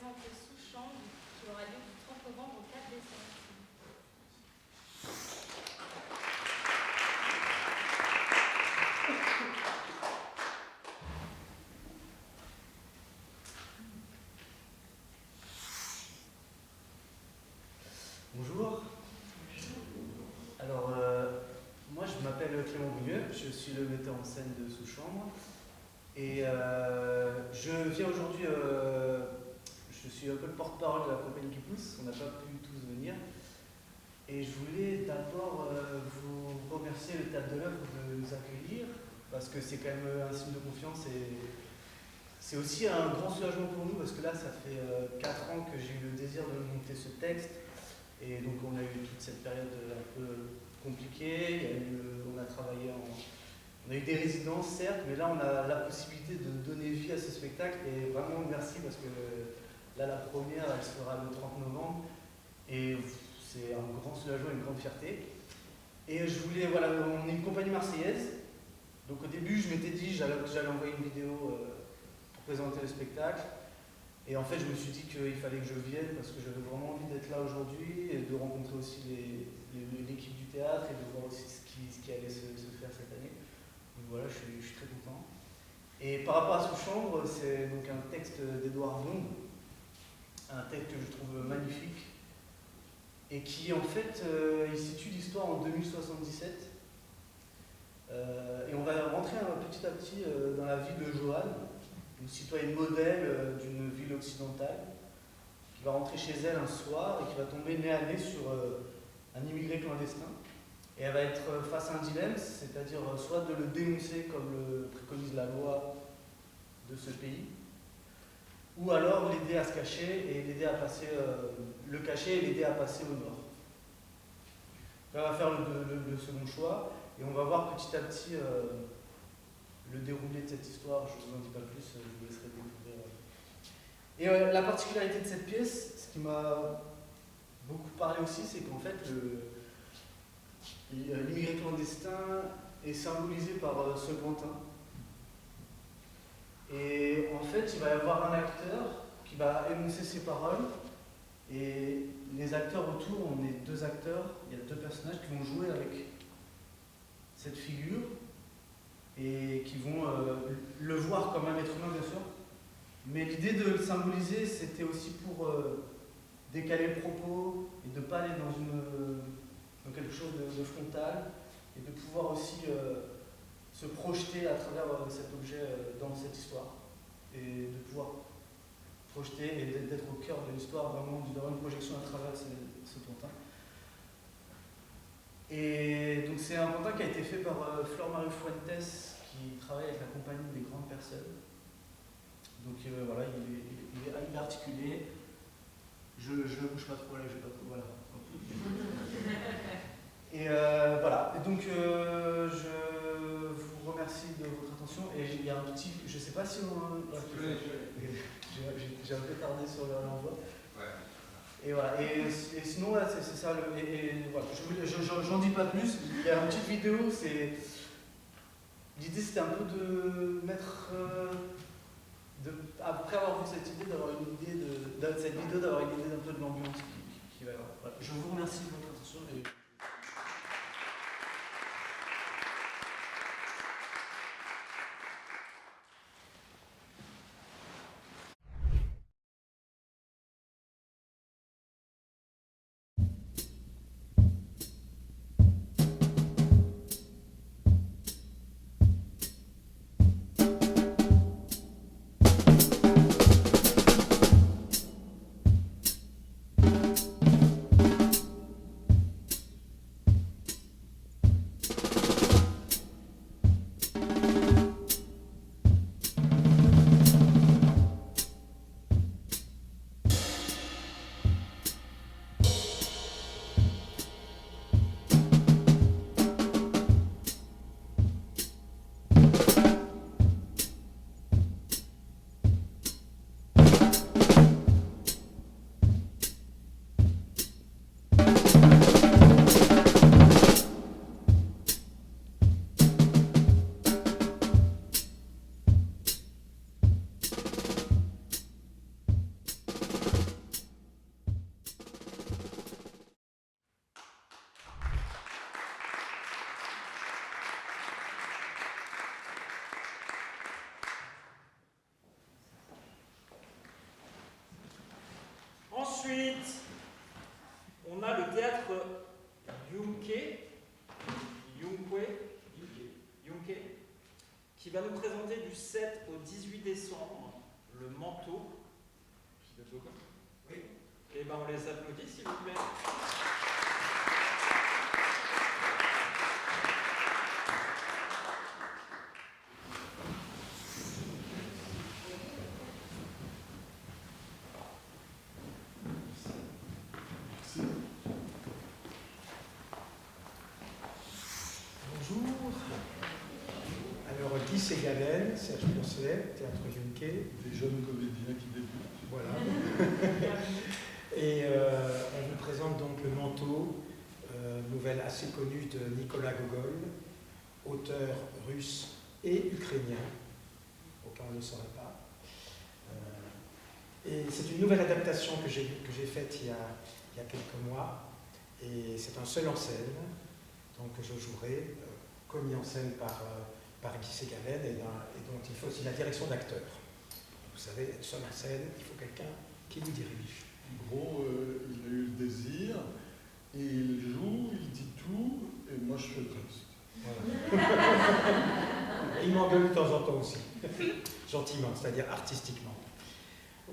présenter Sous-Chambre, qui aura lieu du 30 novembre au 4 décembre. Bonjour. Alors, moi je m'appelle Clément Bougneux, je suis le metteur en scène de Sous-Chambre. Et je viens aujourd'hui, je suis un peu le porte-parole de la compagnie qui pousse, on n'a pas pu tous venir. Et je voulais d'abord vous remercier le Théâtre de l'Œuvre de nous accueillir, parce que c'est quand même un signe de confiance et c'est aussi un grand soulagement pour nous, parce que là ça fait 4 ans que j'ai eu le désir de monter ce texte. Et donc on a eu toute cette période un peu compliquée, on a travaillé on a eu des résidences certes, mais là on a la possibilité de donner vie à ce spectacle et vraiment merci parce que là la première elle sera le 30 novembre et c'est un grand soulagement et une grande fierté. Et je voulais, voilà, on est une compagnie marseillaise, donc au début je m'étais dit que j'allais envoyer une vidéo pour présenter le spectacle. Et en fait, je me suis dit qu'il fallait que je vienne parce que j'avais vraiment envie d'être là aujourd'hui et de rencontrer aussi l'équipe du théâtre et de voir aussi ce qui allait se faire cette année. Donc voilà, je suis très content. Et par rapport à Sous-Chambre, c'est donc un texte d'Édouard Blonde, un texte que je trouve magnifique et qui en fait, il situe l'histoire en 2077. Et on va rentrer petit à petit dans la vie de Joanne, une citoyenne modèle d'une ville occidentale, qui va rentrer chez elle un soir et qui va tomber nez à nez sur un immigré clandestin. Et elle va être face à un dilemme, c'est-à-dire soit de le dénoncer comme le préconise la loi de ce pays, ou alors l'aider à se cacher et l'aider à passer, le cacher et l'aider à passer au nord. Elle va faire le second choix et on va voir petit à petit le déroulé de cette histoire. Je ne vous en dis pas plus, je vous laisserai découvrir. Et la particularité de cette pièce, ce qui m'a beaucoup parlé aussi, c'est qu'en fait, l'immigré clandestin est symbolisé par ce pantin. Et en fait, il va y avoir un acteur qui va énoncer ses paroles. Et les acteurs autour, on est 2 acteurs, il y a 2 personnages qui vont jouer avec cette figure et qui vont le voir comme un être humain, bien sûr. Mais l'idée de le symboliser, c'était aussi pour décaler le propos et de ne pas aller dans quelque chose de frontal et de pouvoir aussi se projeter à travers cet objet dans cette histoire et de pouvoir projeter et d'être au cœur de l'histoire, vraiment d'avoir une projection à travers ce pantin. Et donc c'est un pantin qui a été fait par Flor-Marie Fuentes, qui travaille avec la compagnie des grandes personnes. Donc voilà, il est articulé. Je ne bouge pas trop là, je vais pas trop. Voilà. Et voilà. Et donc je vous remercie de votre attention. Et il y a un petit. Je ne sais pas si on. J'ai un peu tardé sur l'envoi. Ouais. Et voilà. Et sinon, ouais, c'est ça. Voilà. J'en dis pas plus. Il y a une petite vidéo. L'idée, c'était un peu de mettre. Après avoir vu cette idée, d'avoir une idée de cette vidéo, d'avoir une idée un peu de l'ambiance qui va y avoir. Voilà. Je vous remercie de votre attention. Ensuite, on a le théâtre Yunke, qui va nous présenter du 7 au 18 décembre le manteau. Oui. Et ben on les applaudit s'il vous plaît. Bonjour. Alors, Guy Ségalen, Serge Poncelet, Théâtre Yunke. Des jeunes comédiens qui débutent. Voilà. Et on vous présente donc Le Manteau, nouvelle assez connue de Nicolas Gogol, auteur russe et ukrainien, aucun on ne le saurait pas. Et c'est une nouvelle adaptation que j'ai faite il y a quelques mois, et c'est un seul en scène, donc je jouerai, commis en scène par Guy Ségalen, et donc il faut aussi la direction d'acteur. Vous savez, être seul en scène, il faut quelqu'un qui vous dirige. En gros, il a eu le désir, et il joue, il dit tout, et moi je fais le reste. Voilà. Et il m'engueule de temps en temps aussi, gentiment, c'est-à-dire artistiquement.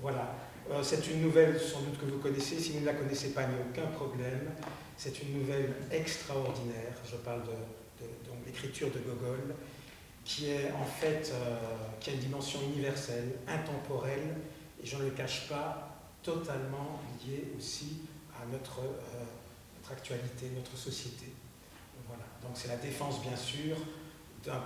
Voilà. C'est une nouvelle, sans doute, que vous connaissez. Si vous ne la connaissez pas, il n'y a aucun problème. C'est une nouvelle extraordinaire. Je parle donc l'écriture de Gogol, qui est en fait, qui a une dimension universelle, intemporelle, et je ne le cache pas, totalement liée aussi à notre actualité, notre société. Voilà. Donc c'est la défense, bien sûr, d'un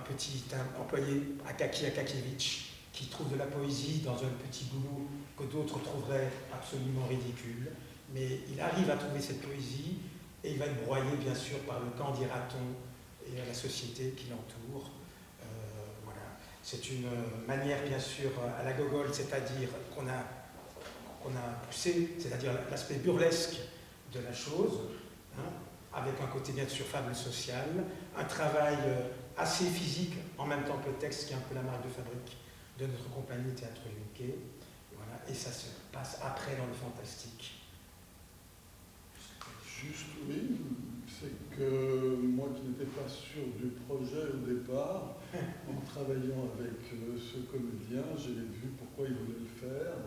employé, Akaki Akakevitch, qui trouve de la poésie dans un petit boulot que d'autres trouveraient absolument ridicule. Mais il arrive à trouver cette poésie, et il va être broyé, bien sûr, par le camp d'Iraton et la société qui l'entoure. Voilà. C'est une manière, bien sûr, à la Gogol, c'est-à-dire qu'on a poussé, c'est-à-dire l'aspect burlesque de la chose, hein, avec un côté, bien sûr, fable sociale, un travail assez physique, en même temps que le texte, qui est un peu la marque de fabrique de notre compagnie Théâtre Yunke. Voilà. Et ça se passe après dans le fantastique. Juste, oui, c'est que moi qui n'étais pas sûr du projet au départ, en travaillant avec ce comédien, j'ai vu pourquoi il voulait le faire.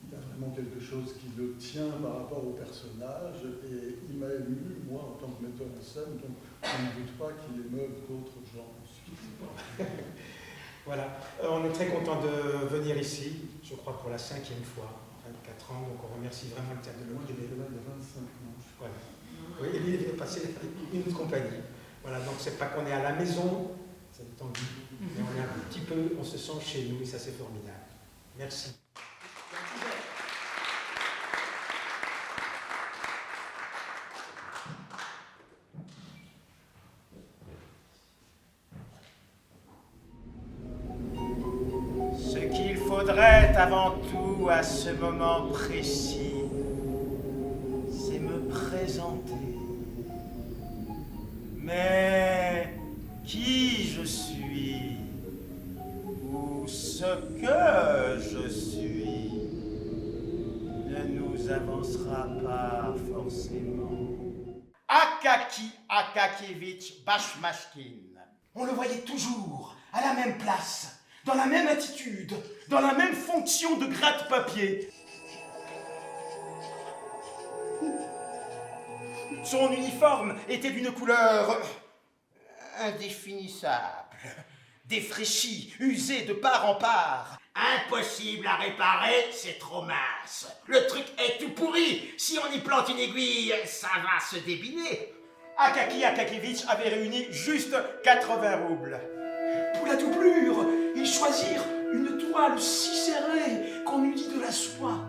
Il y a vraiment quelque chose qui le tient par rapport au personnage, et il m'a ému, moi, en tant que metteur en scène, donc je ne doute pas qu'il émeuve d'autres gens ensuite. Voilà, on est très content de venir ici, je crois pour la 5e fois, en 24 ans, donc on remercie vraiment le Théâtre de Moi, l'Opéra. j'étais là il y a 25 ans. Voilà. Oui, et lui, il est passé une autre compagnie. Voilà, donc c'est pas qu'on est à la maison, ça dépend de lui, mais on est un petit peu, on se sent chez nous, et ça c'est formidable. Merci. Ce qu'il faudrait avant tout à ce moment précis, c'est me présenter. Mais qui je suis, ou ce que je suis, ne nous avancera pas forcément. Akaki Akakevitch Bashmashkin. On le voyait toujours à la même place, dans la même attitude, dans la même fonction de gratte-papier. Son uniforme était d'une couleur indéfinissable, défraîchi, usé de part en part. Impossible à réparer, c'est trop mince. Le truc est tout pourri. Si on y plante une aiguille, ça va se débiner. Akaki Akakevitch avait réuni juste 80 roubles. Pour la doublure, ils choisirent une toile si serrée qu'on eût dit de la soie.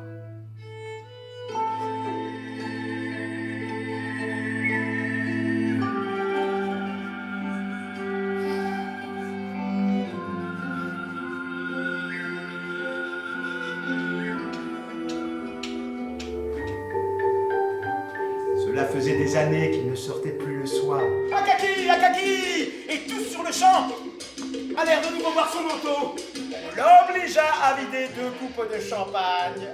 Cela faisait des années qu'il ne sortait plus le soir. Akaki, Akaki! Et tous sur le champ allèrent de nouveau voir son manteau. On l'obligea à vider 2 coupes de champagne.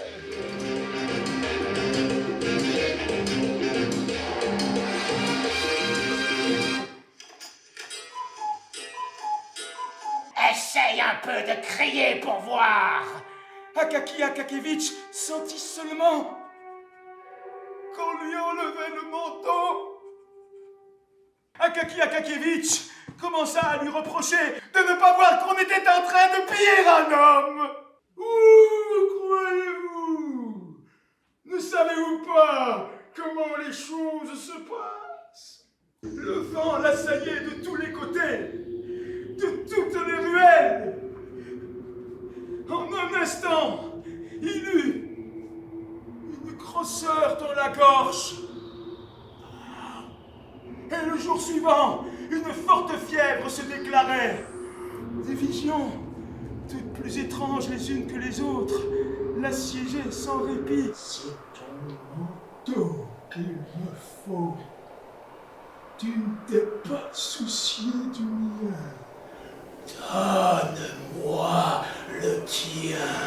Essaye un peu de crier pour voir. Akaki Akakevitch sentit seulement qu'on lui enlevait le manteau. Akaki Akakevitch commença à lui reprocher de ne pas voir qu'on était en train de piller un homme. Où croyez-vous? Ne savez-vous pas comment les choses se passent? Le vent l'assaillait de tous les côtés, de toutes les ruelles. En un instant, il eut une grosseur dans la gorge. Et le jour suivant, une forte fièvre se déclarait. Des visions, toutes plus étranges les unes que les autres, l'assiégeaient sans répit. C'est ton manteau qu'il me faut. Tu ne t'es pas soucié du mien. Donne-moi le tien.